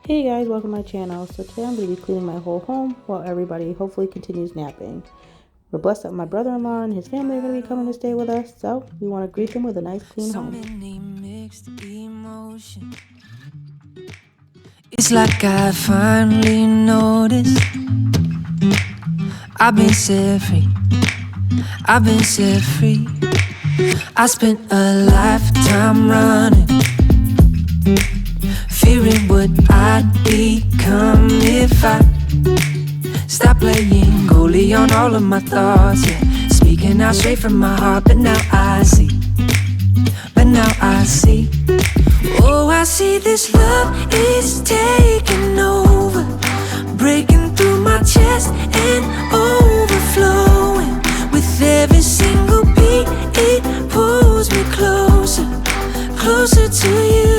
Hey guys, welcome to my channel. So today I'm going to be cleaning my whole home while everybody hopefully continues napping. We're blessed that my brother-in-law and his family are going to be coming to stay with us, so we want to greet them with a nice clean home. It's like I finally noticed I've been set free, I've been set free. I spent a lifetime running, fearing what I'd become if I stopped playing goalie on all of my thoughts, yeah. Speaking out straight from my heart, but now I see, oh, I see this love is taking over, breaking through my chest and overflowing. With every single beat, it pulls me closer, closer to you.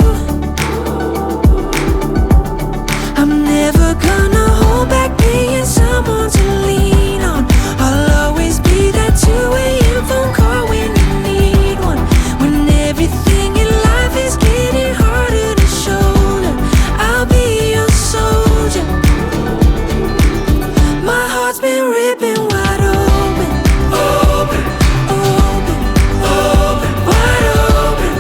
I'm never gonna hold back being someone to lean on. I'll always be that 2 a.m. phone call when you need one. When everything in life is getting harder to shoulder, I'll be your soldier. My heart's been ripping wide open, open, open, open, wide open.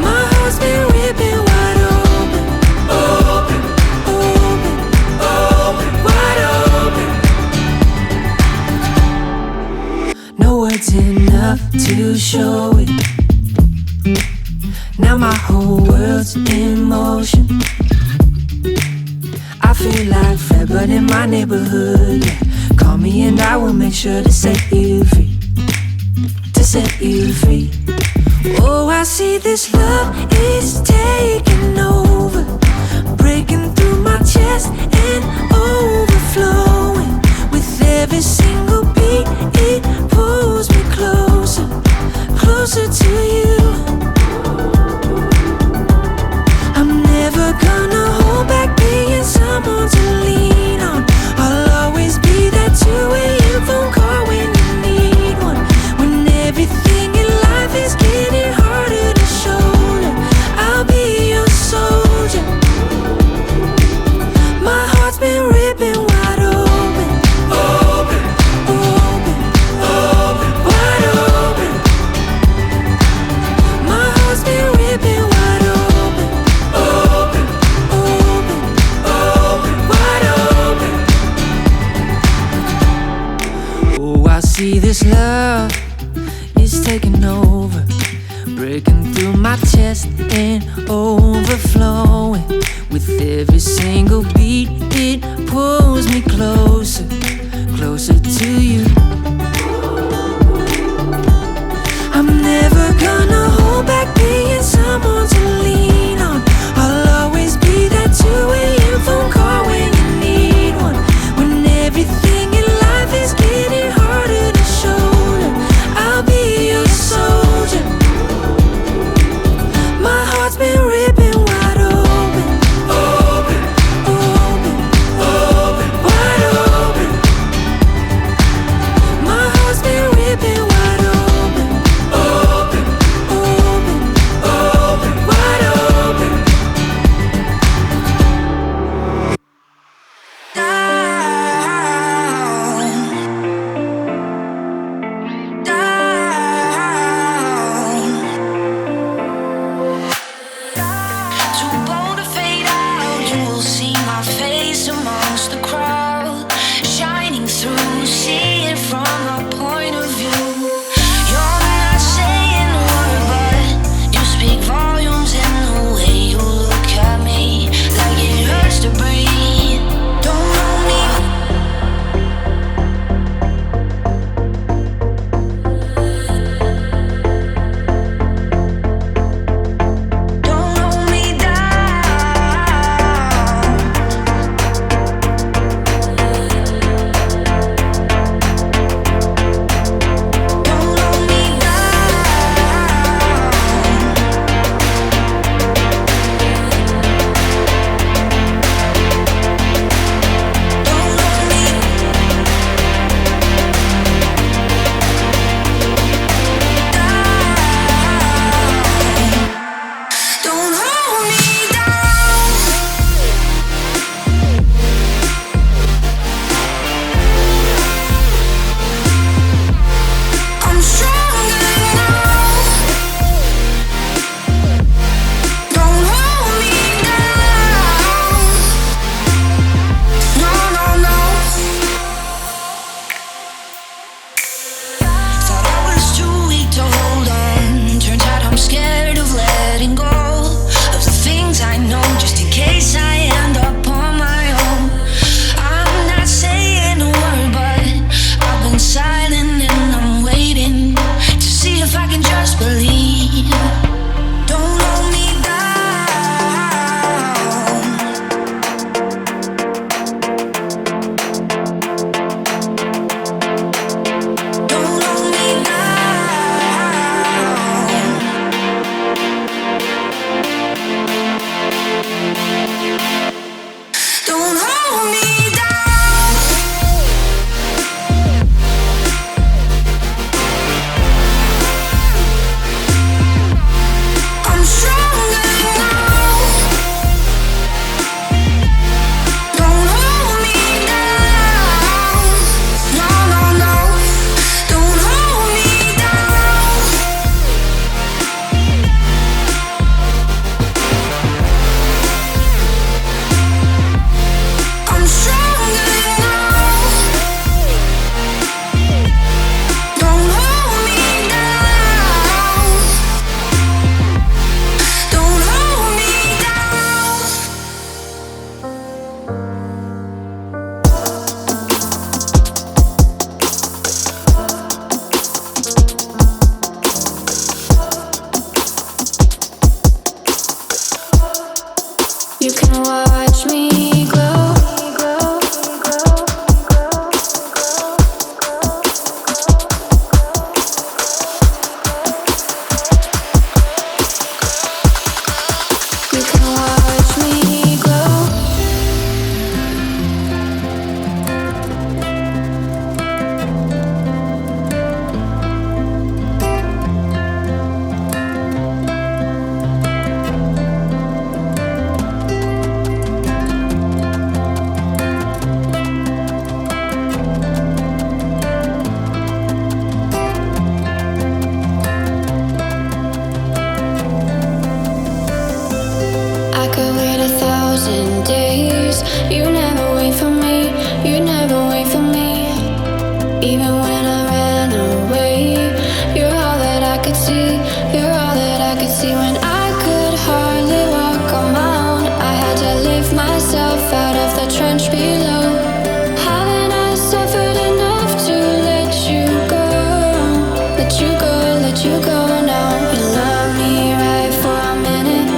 My heart's been ripping wide open, open, open, open, wide open. No words enough to show it. Now my whole world's in motion. I feel like Fred, but in my neighborhood, yeah. Call me and I will make sure to set you free, to set you free. Oh, I see this love is taking over, breaking through my chest and overflowing. With every single beat, it pulls me closer, closer to you. I'm never gonna hold back being someone to lean on. I'll always be that 2 a.m. phone call when you need one. When everything in life is getting harder to shoulder, I'll be your soldier. My heart's been ripping wide open, open, open, open, wide open. My heart's been ripping wide open, open, open, open, wide open. Oh, I see this love is taking over, breaking through my chest and overflowing. With every single beat, it pulls me closer, closer to you. I'm never gonna hold back being someone to lean on. I'll always be that 2 a.m. phone call when you need one. When everything in life is getting harder to shoulder, I'll be your soldier. My heart's been ripping wide open, You can watch me glow. You can watch me glow. I could wait 1,000 days. You never wait for me. You never wait for me. Even when I ran away, you're all that I could see. You're all that I could see. When I could hardly walk on my own, I had to lift myself out of the trench below. Haven't I suffered enough to let you go? Let you go, let you go now. You love me right for a minute,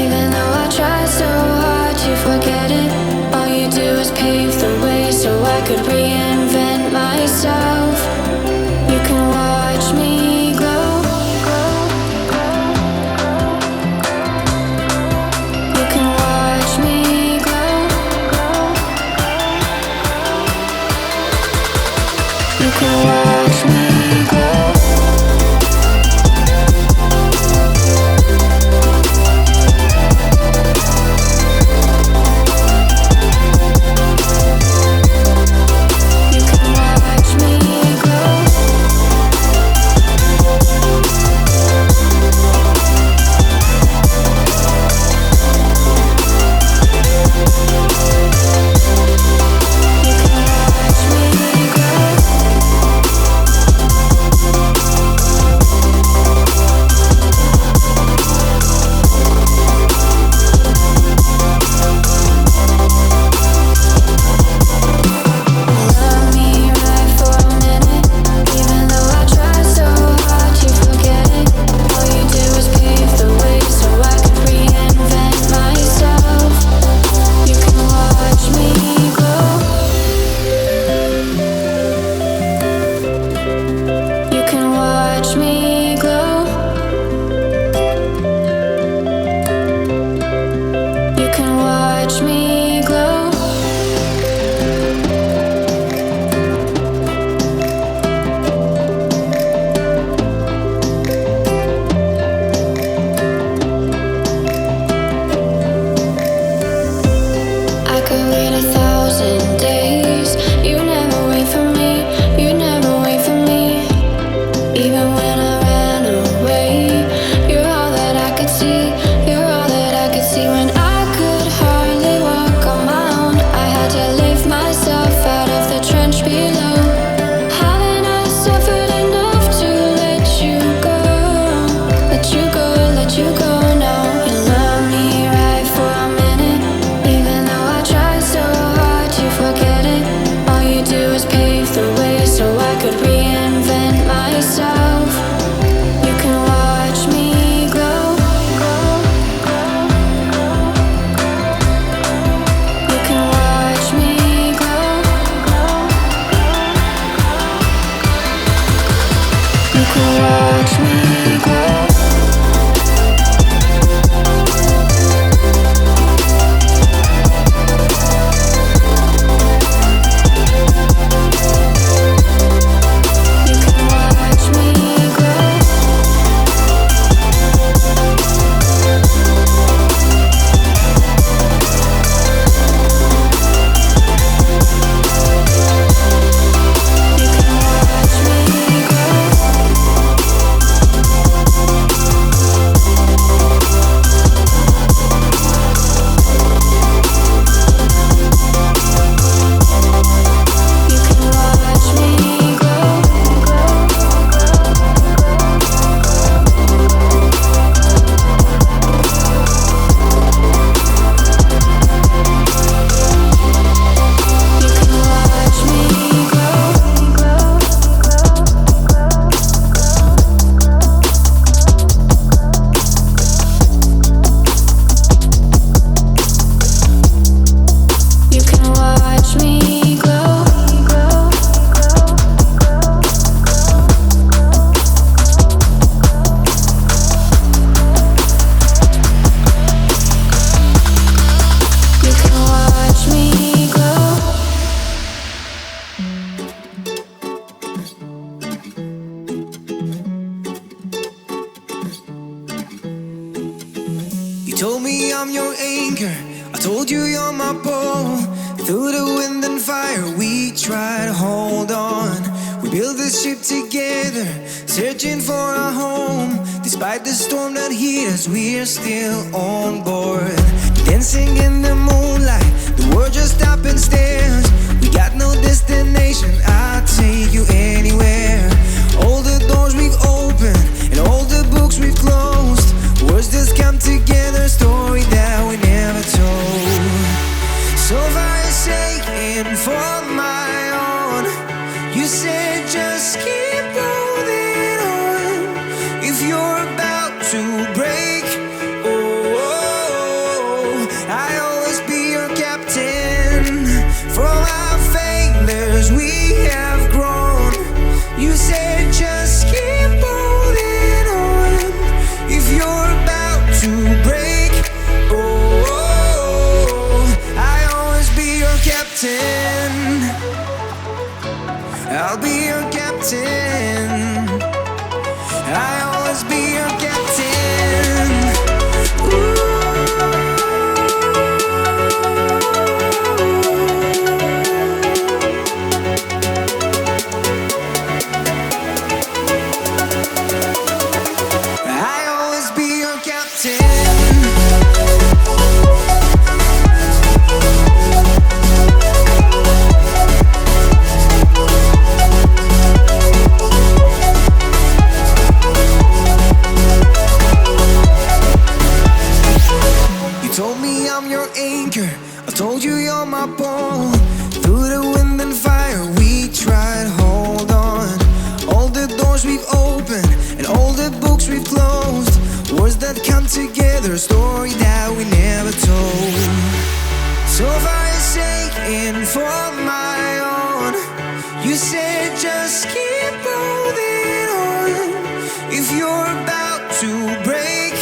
even though I try so hard to forget it. All you do is pave the way so I could reinvent myself. You can watch me glow. You can watch me glow. You can watch me glow. You can watch me anchor. I told you you're my pole. Through the wind and fire, we try to hold on. We built this ship together, searching for a home. Despite the storm that hit us, we're still on board. Dancing in the moonlight, the world just stops and stares. We got no destination, I'll take you anywhere. All the doors we've opened and all the books we've closed. Words just come together, story that we never told. So far you're saying for my own. You said just keep holding on. If you're about to break, I'll always be your captain. From our failures we have grown. You said just keep holding on. If you're about to break, I'll always be your captain. I'll be your captain. I'll always be your captain. I'll always be your captain. Told me I'm your anchor, I told you you're my pole. Through the wind and fire we tried to hold on. All the doors we've opened and all the books we've closed. Words that come together, a story that we never told. So far you're saying for my own. You said just keep holding on. If you're about to break,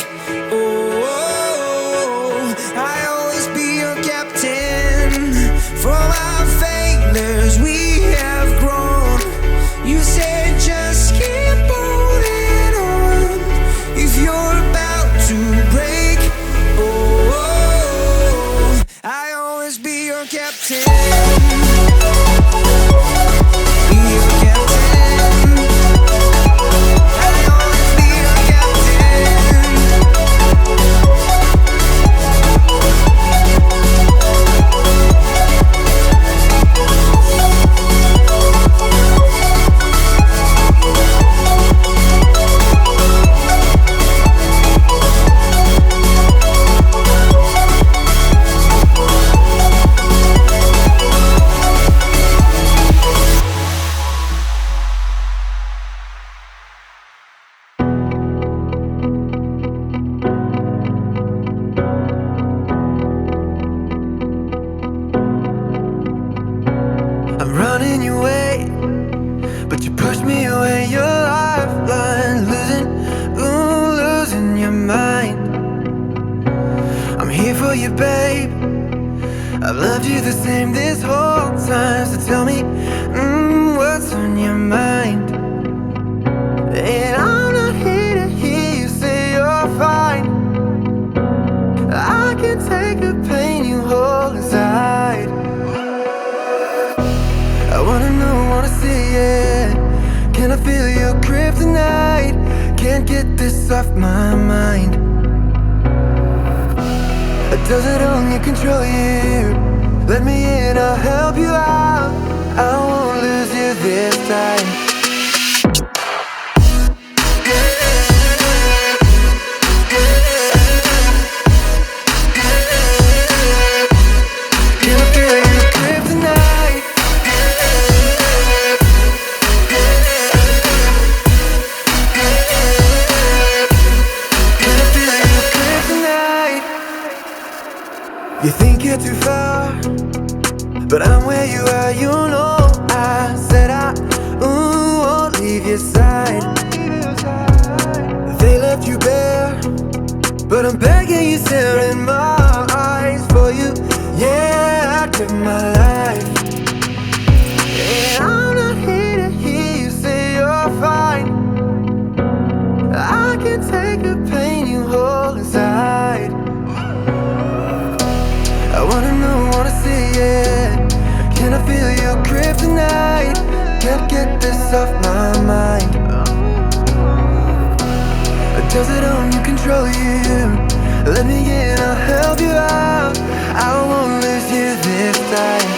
I'll always be your captain. From our failures we have grown. You said just keep holding on. If you're about to break, I'll always be your captain. Be your captain. I'll always be your captain. I'm running your way, but you push me away. Your lifeline, losing your mind. I'm here for you, babe. I've loved you the same this whole time. So tell me, what's on your mind? And I'm not here to hear you say you're fine. I can take the pain you hold inside. I wanna know, wanna see it. Can I feel your kryptonite? Can't get this off my mind. Does it only control you? Let me in, I'll help you out. I won't lose you this time. Can I feel your kryptonite? Can I feel your kryptonite? You think you're too far, but I'm where you are, you know. I said I won't leave your side. They left you bare, but I'm begging you, staring my eyes for you. Yeah, I give my life. Yeah, I'm not here to hear you say you're fine. I can take the pain you hold inside. Can't get this off my mind. Does it only control you? Let me in, I'll help you out. I won't lose you this time.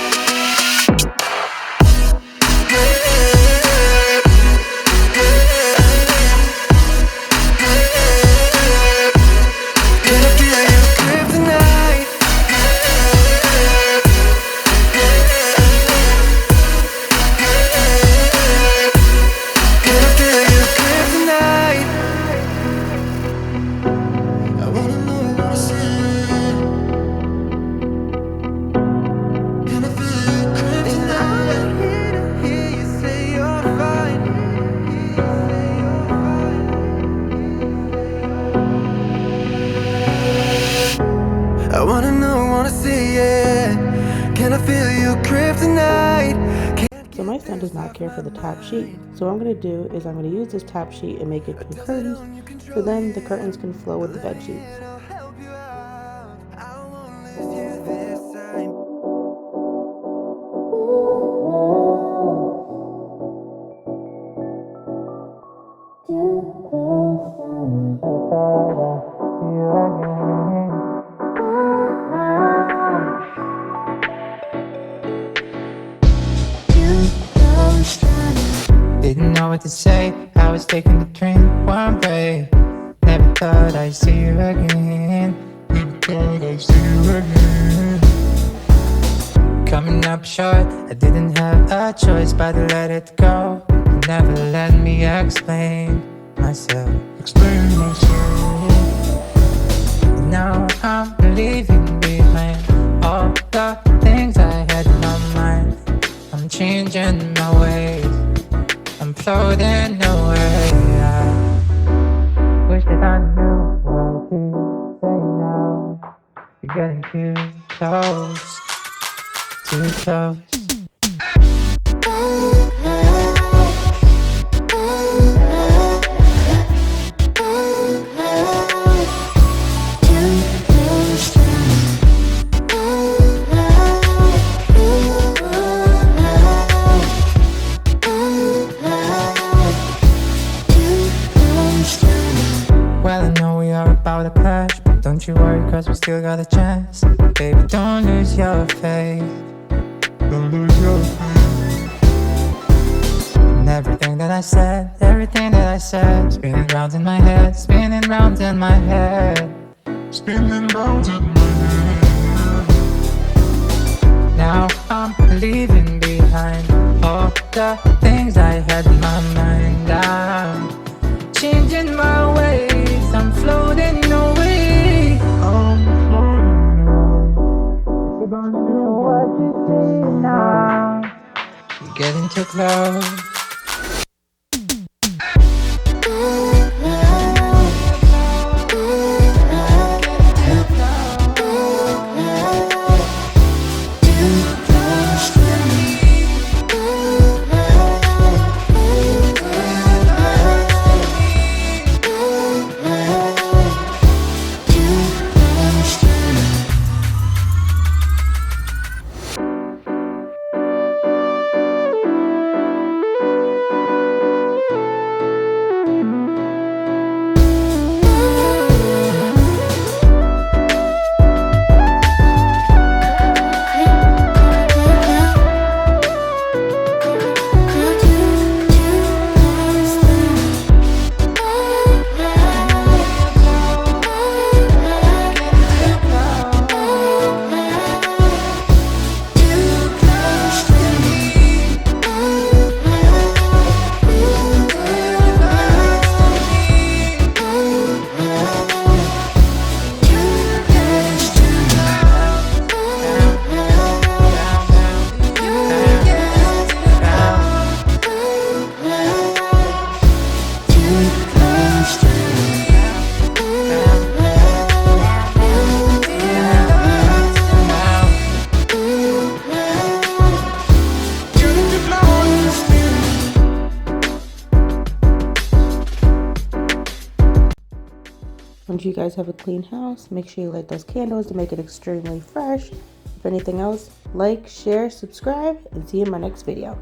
Can I feel your grip tonight? Can I feel your grip tonight? I wanna know, I wanna see it. Can I feel your grip tonight? I'm here to hear you say you're fine. I wanna know, I wanna see it. Can I feel your grip tonight? So my son does not care for the top sheet. So what I'm going to do is I'm going to use this top sheet and make it into curtains. So then the curtains can flow with the bed sheets. Didn't know what to say, I was taking the train one way. Never thought I'd see you again. Never thought I'd see you again. Coming up short, I didn't have a choice but to let it go. You never let me explain myself. Explain myself. Now I'm leaving behind all the things I had in my mind. I'm changing my ways, I'm floating away. I wish that I knew what to say now. You're getting too close, too close. Well, I know we are about to clash, but don't you worry, cause we still got a chance. Baby, don't lose your faith. Don't lose your faith. And everything that I said, spinning round in my head, spinning round in my head, spinning round in my head. Now I'm leaving behind all the things I had in my mind. I'm changing my ways, I'm floating away. I'm floating away. What you say now? You're getting too close. Once you guys have a clean house, make sure you light those candles to make it extremely fresh. If anything else, like, share, subscribe, and see you in my next video.